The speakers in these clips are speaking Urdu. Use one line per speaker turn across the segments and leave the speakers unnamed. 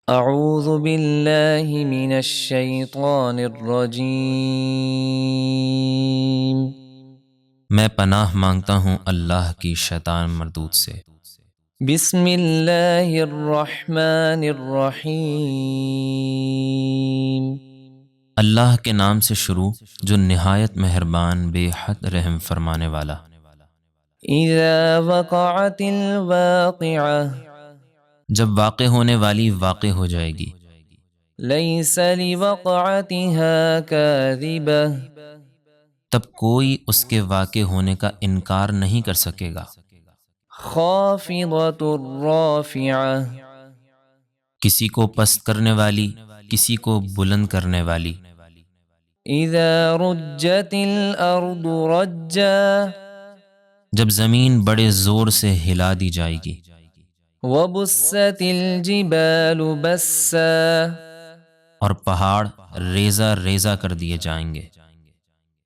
اعوذ باللہ من الشیطان الرجیم۔
میں پناہ مانگتا ہوں اللہ کی شیطان مردود سے۔
بسم اللہ الرحمن الرحیم۔
اللہ کے نام سے شروع جو نہایت مہربان بے حد رحم فرمانے والا۔
اذا وقعت الواقعہ،
جب واقع ہونے والی واقع ہو جائے گی۔
لیس لوقعتها کاذبہ،
تب کوئی اس کے واقع ہونے کا انکار نہیں کر سکے گا۔
خافضۃ رافعہ،
کسی کو پست کرنے والی، کسی کو بلند کرنے والی۔
اذا رجت الارض رجا،
جب زمین بڑے زور سے ہلا دی جائے گی۔
وبست الجبال بسا،
اور پہاڑ ریزہ ریزہ کر دیے جائیں گے۔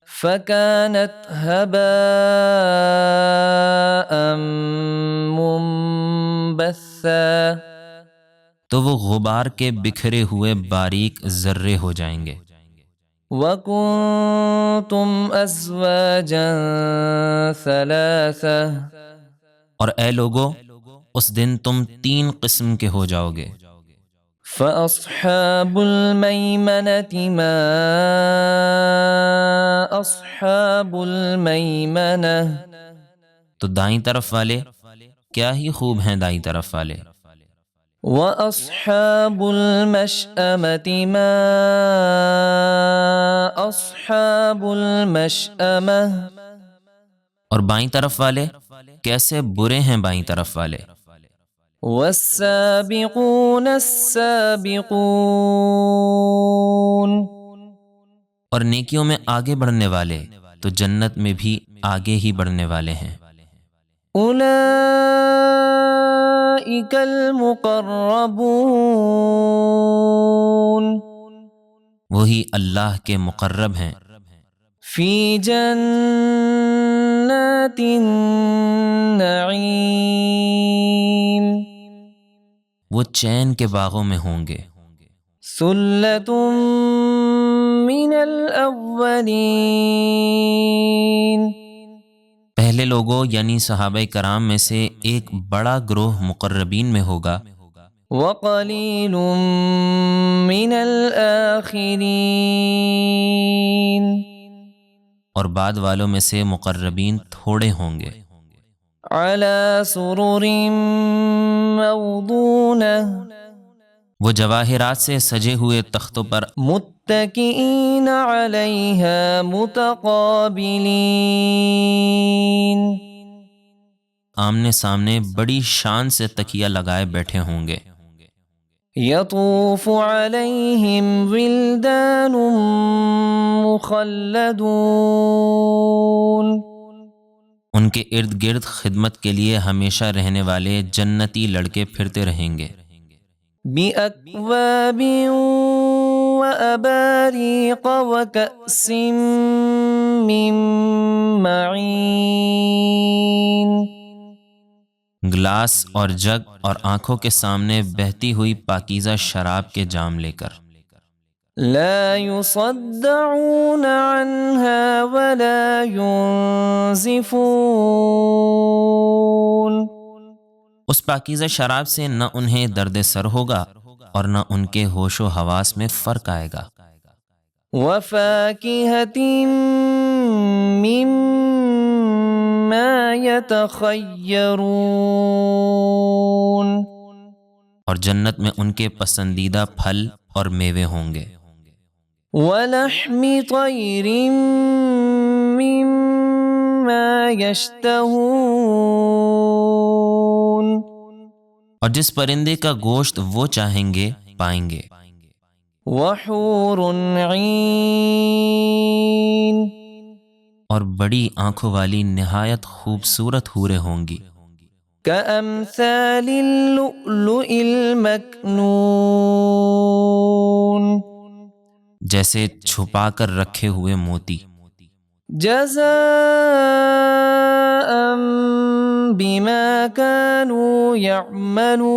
فكانت هباء منبثا،
تو وہ غبار کے بکھرے ہوئے باریک ذرے ہو جائیں گے۔
وكنتم أزواجا ثلاثة،
اور اے لوگو، اس دن تم 3 قسم کے ہو جاؤ گے۔
فأصحاب الميمنة ما أصحاب الميمنة،
تو دائیں طرف والے کیا ہی خوب ہیں دائیں طرف والے۔
وأصحاب المشأمة ما أصحاب المشأمة،
اور بائیں طرف والے کیسے برے ہیں بائیں طرف والے۔
والسابقون السابقون،
اور نیکیوں میں آگے بڑھنے والے تو جنت میں بھی آگے ہی بڑھنے والے ہیں۔
اولئک المقربون،
وہی اللہ کے مقرب ہیں۔
فی جنات النعیم،
وہ چین کے باغوں میں ہوں گے۔
ثلۃ من الاولین،
پہلے لوگوں یعنی صحابہ کرام میں سے ایک بڑا گروہ مقربین میں ہوگا۔
وقلیل من الآخرین،
اور بعد والوں میں سے مقربین تھوڑے ہوں گے۔
علی سرر موضونہ،
وہ جواہرات سے سجے ہوئے تختوں پر
متکئین علیہا متقابلین،
آمنے سامنے بڑی شان سے تکیہ لگائے بیٹھے ہوں گے۔
یطوف علیہم ولدان مخلدون،
ان کے ارد گرد خدمت کے لیے ہمیشہ رہنے والے جنتی لڑکے پھرتے رہیں گے۔
بِأَكْوَابٍ وَأَبَارِيقَ وَكَأْسٍ مِّن مَّعِينٍ،
گلاس اور جگ اور آنکھوں کے سامنے بہتی ہوئی پاکیزہ شراب کے جام لے کر۔
لا يصدعون عنها ولا ينزفون،
اس پاکیزہ شراب سے نہ انہیں درد سر ہوگا اور نہ ان کے ہوش و حواس میں فرق آئے گا۔
وَفَاكِهَةٍ مِّمَّا يَتَخَيَّرُونَ،
اور جنت میں ان کے پسندیدہ پھل اور میوے ہوں گے۔
وَلَحْمِ طَيْرٍ مِّمَّا يَشْتَهُونَ،
اور جس پرندے کا گوشت وہ چاہیں گے پائیں گے۔
وَحُورٌ عِین،
اور بڑی آنکھوں والی نہایت خوبصورت حوریں ہوں گی۔
كَأَمْثَالِ اللُّؤْلُؤِ الْمَكْنُونِ،
جیسے چھپا کر رکھے ہوئے موتی۔
جزاء بما كانوا يعملون،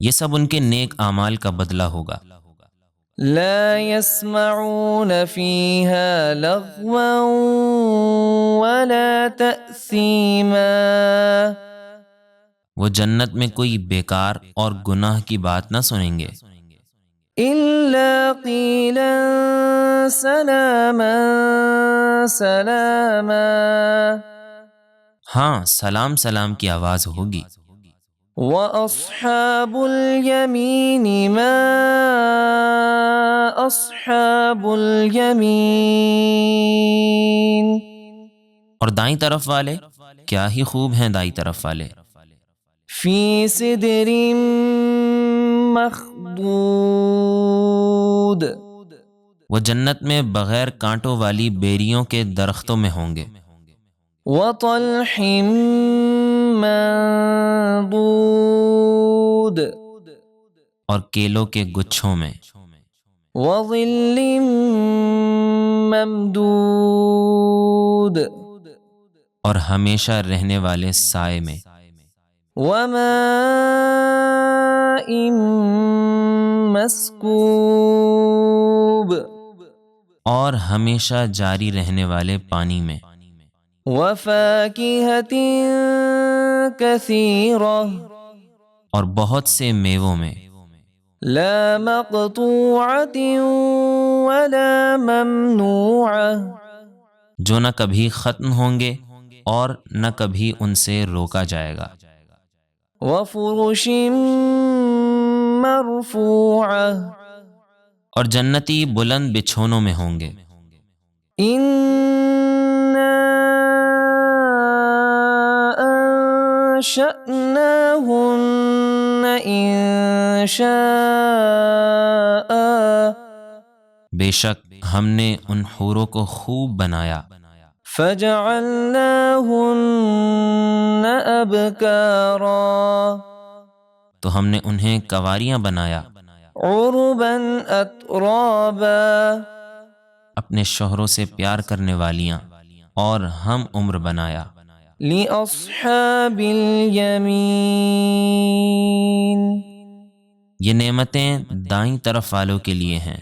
یہ سب ان کے نیک اعمال کا بدلہ ہوگا۔
لا يسمعون فيها لغوا ولا تأثيما
وہ جنت میں کوئی بیکار اور گناہ کی بات نہ سنیں گے،
إلا قيلا سلاما سلاما
ہاں سلام سلام کی آواز ہوگی۔
وأصحاب اليمين ما أصحاب اليمين
اور دائیں طرف والے کیا ہی خوب ہیں دائیں طرف والے،
في سدر مخضود
وہ جنت میں بغیر کانٹوں والی بیریوں کے درختوں میں ہوں گے،
وطلح منضود
اور کیلوں کے گچھوں میں،
وظل ممدود
اور ہمیشہ رہنے والے سائے میں،
وماء مسکوب
اور ہمیشہ جاری رہنے والے پانی میں،
وفاکہۃ کثیرہ
اور بہت سے میووں میں،
لا مقطوعۃ ولا ممنوعہ
جو نہ کبھی ختم ہوں گے اور نہ کبھی ان سے روکا جائے گا،
وفرش مرفوعہ
اور جنتی بلند بچھونوں میں ہوں گے،
انا انشأناہن انشاء
بے شک ہم نے ان حوروں کو خوب بنایا،
فجعلناہن ابکارا
تو ہم نے انہیں کنواریاں بنایا،
عربا اترابا
اپنے شوہروں سے پیار کرنے والیاں، اور ہم عمر بنایا
لأصحاب الیمین
یہ نعمتیں دائیں طرف والوں کے لیے ہیں۔